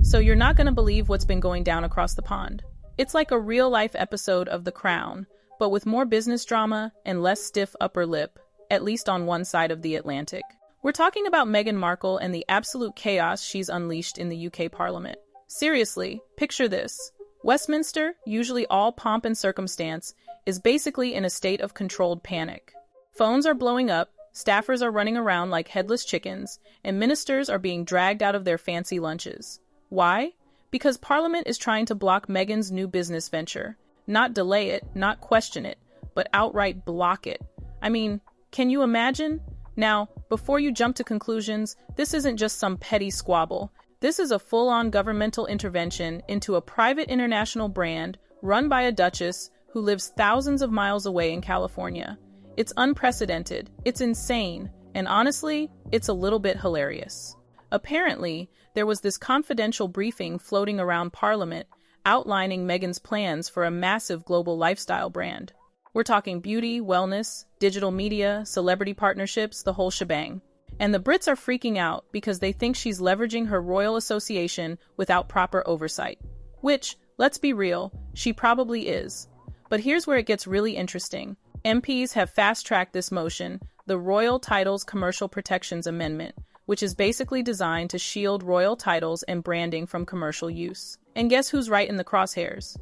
So you're not going to believe what's been going down across the pond. It's like a real-life episode of The Crown, but with more business drama and less stiff upper lip, at least on one side of the Atlantic. We're talking about Meghan Markle and the absolute chaos she's unleashed in the UK Parliament. Seriously, picture this. Westminster, usually all pomp and circumstance, is basically in a state of controlled panic. Phones are blowing up, staffers are running around like headless chickens, and ministers are being dragged out of their fancy lunches. Why? Because Parliament is trying to block Meghan's new business venture. Not delay it, not question it, but outright block it. I mean, can you imagine? Now, before you jump to conclusions, this isn't just some petty squabble. This is a full-on governmental intervention into a private international brand run by a duchess who lives thousands of miles away in California. It's unprecedented, it's insane, and honestly, it's a little bit hilarious. Apparently, there was this confidential briefing floating around Parliament outlining Meghan's plans for a massive global lifestyle brand. We're talking beauty, wellness, digital media, celebrity partnerships, the whole shebang. And the Brits are freaking out because they think she's leveraging her royal association without proper oversight. Which, let's be real, she probably is. But here's where it gets really interesting. MPs have fast-tracked this motion, the Royal Titles Commercial Protections Amendment, which is basically designed to shield royal titles and branding from commercial use. And guess who's right in the crosshairs?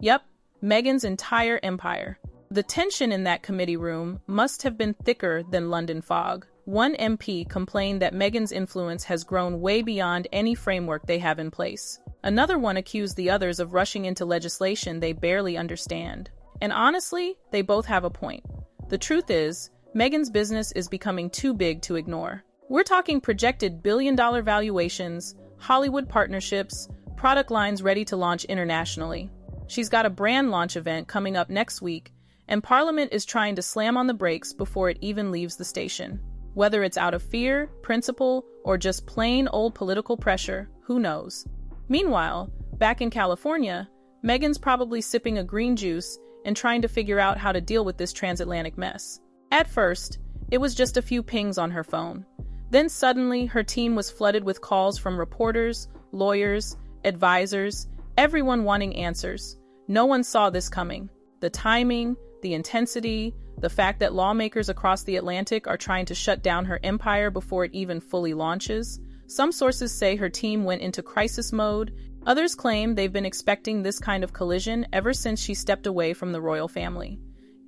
Yep, Meghan's entire empire. The tension in that committee room must have been thicker than London fog. One MP complained that Meghan's influence has grown way beyond any framework they have in place. Another one accused the others of rushing into legislation they barely understand. And honestly, they both have a point. The truth is, Meghan's business is becoming too big to ignore. We're talking projected billion-dollar valuations, Hollywood partnerships, product lines ready to launch internationally. She's got a brand launch event coming up next week, and Parliament is trying to slam on the brakes before it even leaves the station. Whether it's out of fear, principle, or just plain old political pressure, who knows? Meanwhile, back in California, Meghan's probably sipping a green juice and trying to figure out how to deal with this transatlantic mess. At first, it was just a few pings on her phone. Then suddenly, her team was flooded with calls from reporters, lawyers, advisors, everyone wanting answers. No one saw this coming. The timing, the intensity, the fact that lawmakers across the Atlantic are trying to shut down her empire before it even fully launches. Some sources say her team went into crisis mode. Others claim they've been expecting this kind of collision ever since she stepped away from the royal family.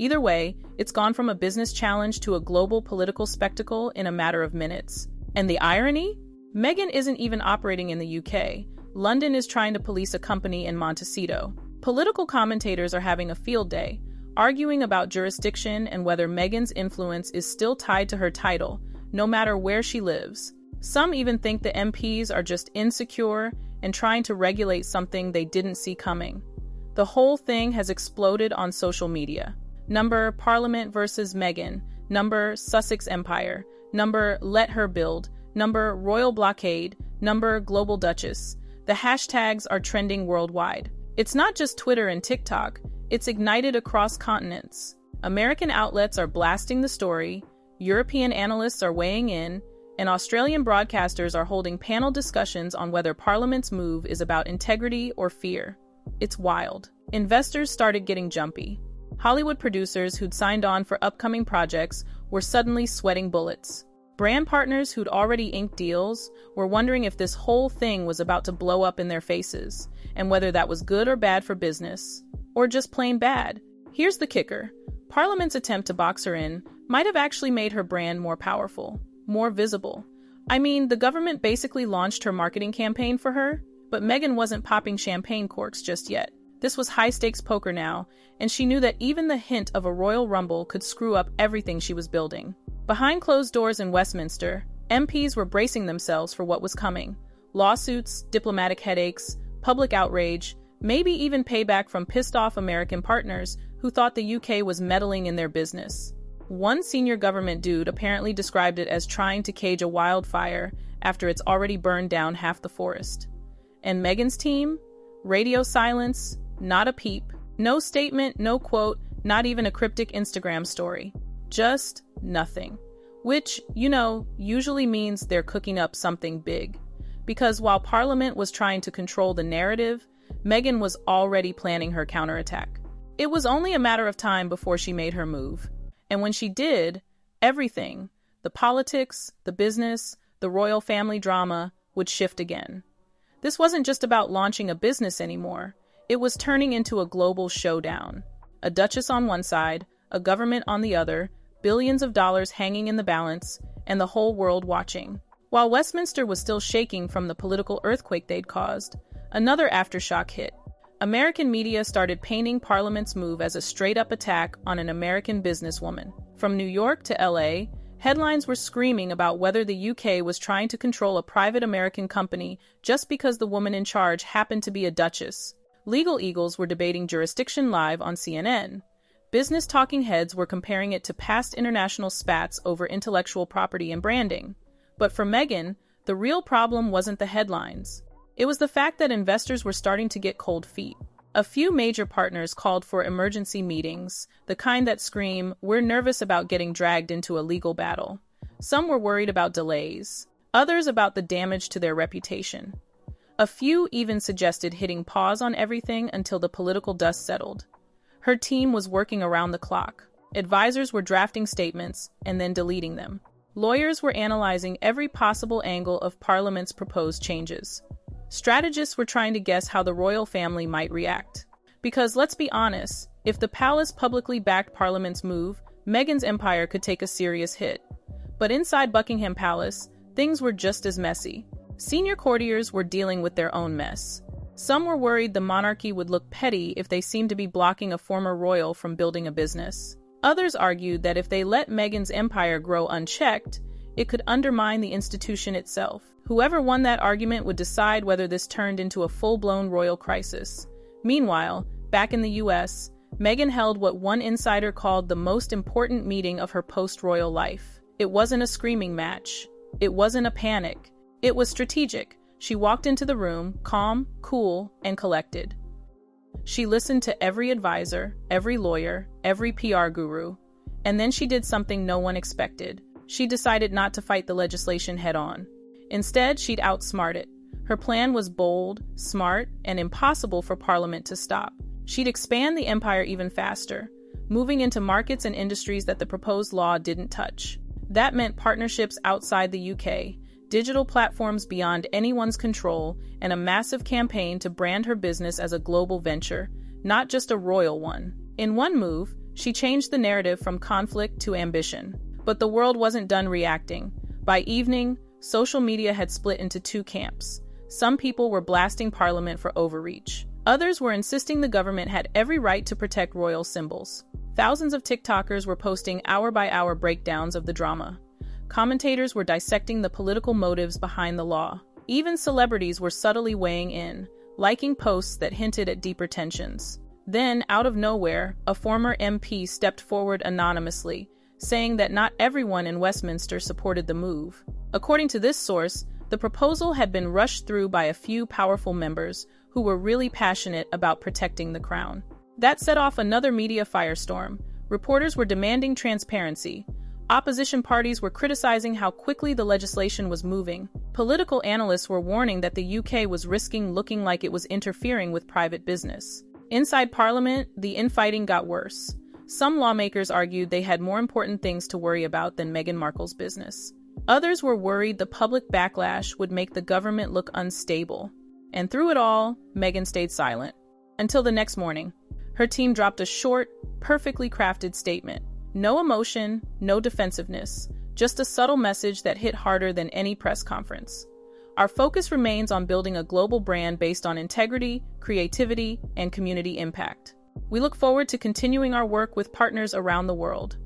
Either way, it's gone from a business challenge to a global political spectacle in a matter of minutes. And the irony? Meghan isn't even operating in the UK. London is trying to police a company in Montecito. Political commentators are having a field day, arguing about jurisdiction and whether Meghan's influence is still tied to her title, no matter where she lives. Some even think the MPs are just insecure and trying to regulate something they didn't see coming. The whole thing has exploded on social media. Number Parliament versus Meghan, number Sussex Empire, number Let Her Build, number Royal Blockade, number Global Duchess. The hashtags are trending worldwide. It's not just Twitter and TikTok, it's ignited across continents. American outlets are blasting the story, European analysts are weighing in, and Australian broadcasters are holding panel discussions on whether Parliament's move is about integrity or fear. It's wild. Investors started getting jumpy. Hollywood producers who'd signed on for upcoming projects were suddenly sweating bullets. Brand partners who'd already inked deals were wondering if this whole thing was about to blow up in their faces, and whether that was good or bad for business, or just plain bad. Here's the kicker. Parliament's attempt to box her in might have actually made her brand more powerful, more visible. I mean, the government basically launched her marketing campaign for her, but Meghan wasn't popping champagne corks just yet. This was high-stakes poker now, and she knew that even the hint of a royal rumble could screw up everything she was building. Behind closed doors in Westminster, MPs were bracing themselves for what was coming. Lawsuits, diplomatic headaches, public outrage, maybe even payback from pissed-off American partners who thought the UK was meddling in their business. One senior government dude apparently described it as trying to cage a wildfire after it's already burned down half the forest. And Meghan's team? Radio silence, not a peep, no statement, no quote, not even a cryptic Instagram story. Just nothing. Which, usually means they're cooking up something big. Because while Parliament was trying to control the narrative, Meghan was already planning her counterattack. It was only a matter of time before she made her move. And when she did, everything, the politics, the business, the royal family drama, would shift again. This wasn't just about launching a business anymore. It was turning into a global showdown. A duchess on one side, a government on the other, billions of dollars hanging in the balance, and the whole world watching. While Westminster was still shaking from the political earthquake they'd caused, another aftershock hit. American media started painting Parliament's move as a straight-up attack on an American businesswoman. From New York to LA, headlines were screaming about whether the UK was trying to control a private American company just because the woman in charge happened to be a duchess. Legal eagles were debating jurisdiction live on CNN. Business talking heads were comparing it to past international spats over intellectual property and branding. But for Meghan, the real problem wasn't the headlines. It was the fact that investors were starting to get cold feet. A few major partners called for emergency meetings, the kind that scream, "We're nervous about getting dragged into a legal battle." Some were worried about delays, others about the damage to their reputation. A few even suggested hitting pause on everything until the political dust settled. Her team was working around the clock. Advisors were drafting statements and then deleting them. Lawyers were analyzing every possible angle of Parliament's proposed changes. Strategists were trying to guess how the royal family might react. Because let's be honest, if the palace publicly backed Parliament's move, Meghan's empire could take a serious hit. But inside Buckingham Palace, things were just as messy. Senior courtiers were dealing with their own mess. Some were worried the monarchy would look petty if they seemed to be blocking a former royal from building a business. Others argued that if they let Meghan's empire grow unchecked, it could undermine the institution itself. Whoever won that argument would decide whether this turned into a full-blown royal crisis. Meanwhile, back in the US, Meghan held what one insider called the most important meeting of her post-royal life. It wasn't a screaming match. It wasn't a panic. It was strategic. She walked into the room, calm, cool, and collected. She listened to every advisor, every lawyer, every PR guru, and then she did something no one expected. She decided not to fight the legislation head-on. Instead, she'd outsmart it. Her plan was bold, smart, and impossible for Parliament to stop. She'd expand the empire even faster, moving into markets and industries that the proposed law didn't touch. That meant partnerships outside the UK, digital platforms beyond anyone's control, and a massive campaign to brand her business as a global venture, not just a royal one. In one move, she changed the narrative from conflict to ambition. But the world wasn't done reacting. By evening, social media had split into two camps. Some people were blasting Parliament for overreach. Others were insisting the government had every right to protect royal symbols. Thousands of TikTokers were posting hour-by-hour breakdowns of the drama. Commentators were dissecting the political motives behind the law. Even celebrities were subtly weighing in, liking posts that hinted at deeper tensions. Then, out of nowhere, a former MP stepped forward anonymously, saying that not everyone in Westminster supported the move. According to this source, the proposal had been rushed through by a few powerful members who were really passionate about protecting the crown. That set off another media firestorm. Reporters were demanding transparency. Opposition parties were criticizing how quickly the legislation was moving. Political analysts were warning that the UK was risking looking like it was interfering with private business. Inside Parliament, the infighting got worse. Some lawmakers argued they had more important things to worry about than Meghan Markle's business. Others were worried the public backlash would make the government look unstable. And through it all, Meghan stayed silent. Until the next morning. Her team dropped a short, perfectly crafted statement. No emotion, no defensiveness, just a subtle message that hit harder than any press conference. Our focus remains on building a global brand based on integrity, creativity, and community impact. We look forward to continuing our work with partners around the world.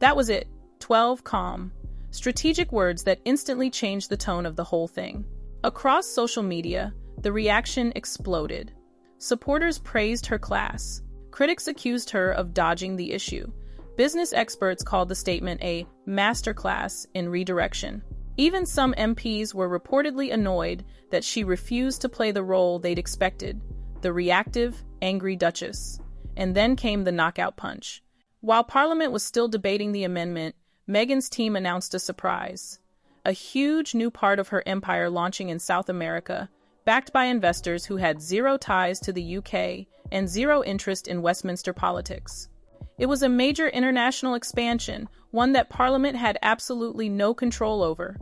That was it. 12 calm. Strategic words that instantly changed the tone of the whole thing. Across social media, the reaction exploded. Supporters praised her class. Critics accused her of dodging the issue. Business experts called the statement a masterclass in redirection. Even some MPs were reportedly annoyed that she refused to play the role they'd expected, the reactive, angry Duchess. And then came the knockout punch. While Parliament was still debating the amendment, Meghan's team announced a surprise. a huge new part of her empire launching in South America, backed by investors who had zero ties to the UK and zero interest in Westminster politics. It was a major international expansion, one that Parliament had absolutely no control over.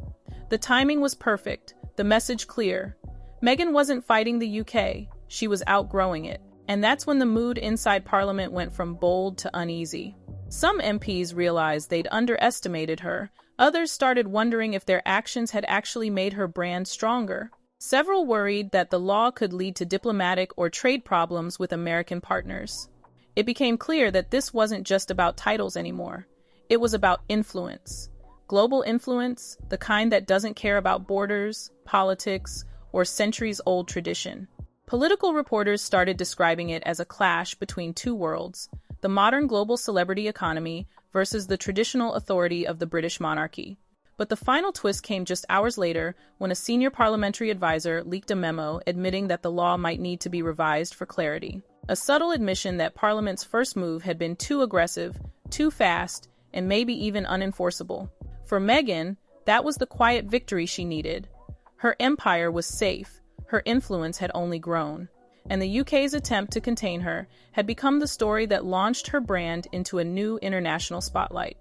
The timing was perfect, the message clear. Meghan wasn't fighting the UK, she was outgrowing it. And that's when the mood inside Parliament went from bold to uneasy. Some MPs realized they'd underestimated her. Others started wondering if their actions had actually made her brand stronger. Several worried that the law could lead to diplomatic or trade problems with American partners. It became clear that this wasn't just about titles anymore. It was about influence. Global influence, the kind that doesn't care about borders, politics, or centuries-old tradition. Political reporters started describing it as a clash between two worlds, the modern global celebrity economy versus the traditional authority of the British monarchy. But the final twist came just hours later when a senior parliamentary advisor leaked a memo admitting that the law might need to be revised for clarity. A subtle admission that Parliament's first move had been too aggressive, too fast, and maybe even unenforceable. For Meghan, that was the quiet victory she needed. Her empire was safe, her influence had only grown, and the UK's attempt to contain her had become the story that launched her brand into a new international spotlight.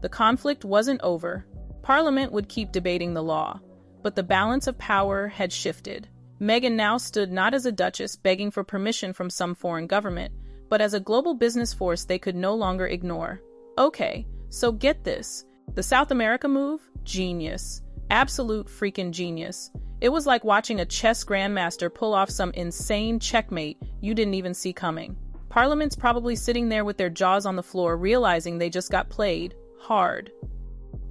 The conflict wasn't over. Parliament would keep debating the law, but the balance of power had shifted. Meghan now stood not as a duchess begging for permission from some foreign government, but as a global business force they could no longer ignore. Okay, so get this. The South America move? Genius. Absolute freaking genius. It was like watching a chess grandmaster pull off some insane checkmate you didn't even see coming. Parliament's probably sitting there with their jaws on the floor realizing they just got played hard.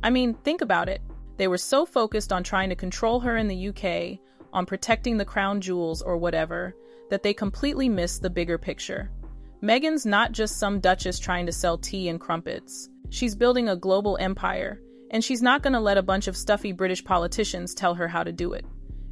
I mean, think about it. They were so focused on trying to control her in the UK, on protecting the crown jewels or whatever, that they completely missed the bigger picture. Meghan's not just some duchess trying to sell tea and crumpets. She's building a global empire, and she's not going to let a bunch of stuffy British politicians tell her how to do it.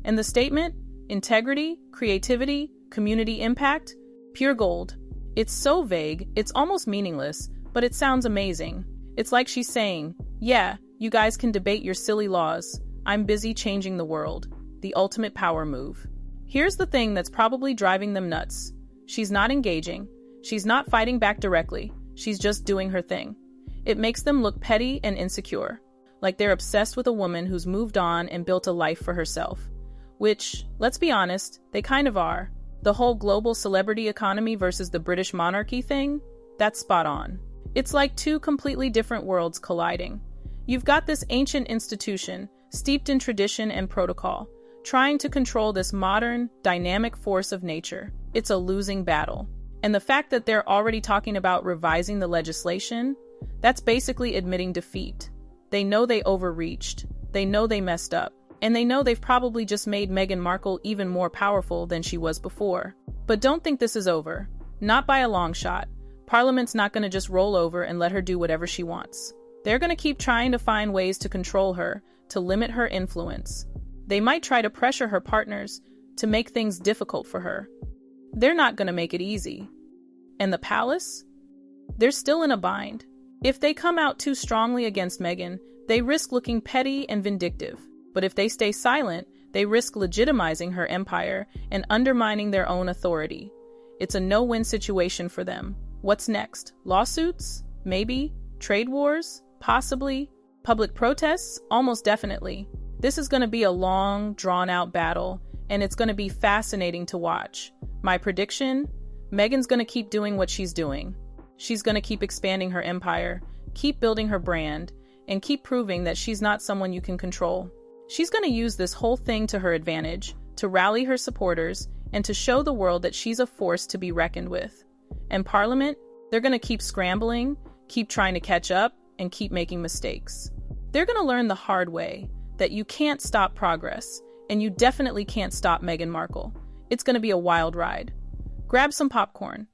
And the statement? Integrity, creativity, community impact? Pure gold. It's so vague, it's almost meaningless, but it sounds amazing. It's like she's saying, yeah, you guys can debate your silly laws. I'm busy changing the world. The ultimate power move. Here's the thing that's probably driving them nuts. She's not engaging. She's not fighting back directly. She's just doing her thing. It makes them look petty and insecure, like they're obsessed with a woman who's moved on and built a life for herself. Which, let's be honest, they kind of are. The whole global celebrity economy versus the British monarchy thing? That's spot on. It's like two completely different worlds colliding. You've got this ancient institution, steeped in tradition and protocol, trying to control this modern, dynamic force of nature. It's a losing battle. And the fact that they're already talking about revising the legislation, that's basically admitting defeat. They know they overreached. They know they messed up. And they know they've probably just made Meghan Markle even more powerful than she was before. But don't think this is over. Not by a long shot. Parliament's not going to just roll over and let her do whatever she wants. They're going to keep trying to find ways to control her, to limit her influence. They might try to pressure her partners to make things difficult for her. They're not going to make it easy. And the palace? They're still in a bind. If they come out too strongly against Meghan, they risk looking petty and vindictive. But if they stay silent, they risk legitimizing her empire and undermining their own authority. It's a no-win situation for them. What's next? Lawsuits? Maybe. Trade wars? Possibly. Public protests? Almost definitely. This is going to be a long, drawn-out battle, and it's going to be fascinating to watch. My prediction? Meghan's going to keep doing what she's doing. She's going to keep expanding her empire, keep building her brand, and keep proving that she's not someone you can control. She's going to use this whole thing to her advantage, to rally her supporters, and to show the world that she's a force to be reckoned with. And Parliament? They're going to keep scrambling, keep trying to catch up, and keep making mistakes. They're going to learn the hard way that you can't stop progress, and you definitely can't stop Meghan Markle. It's going to be a wild ride. Grab some popcorn,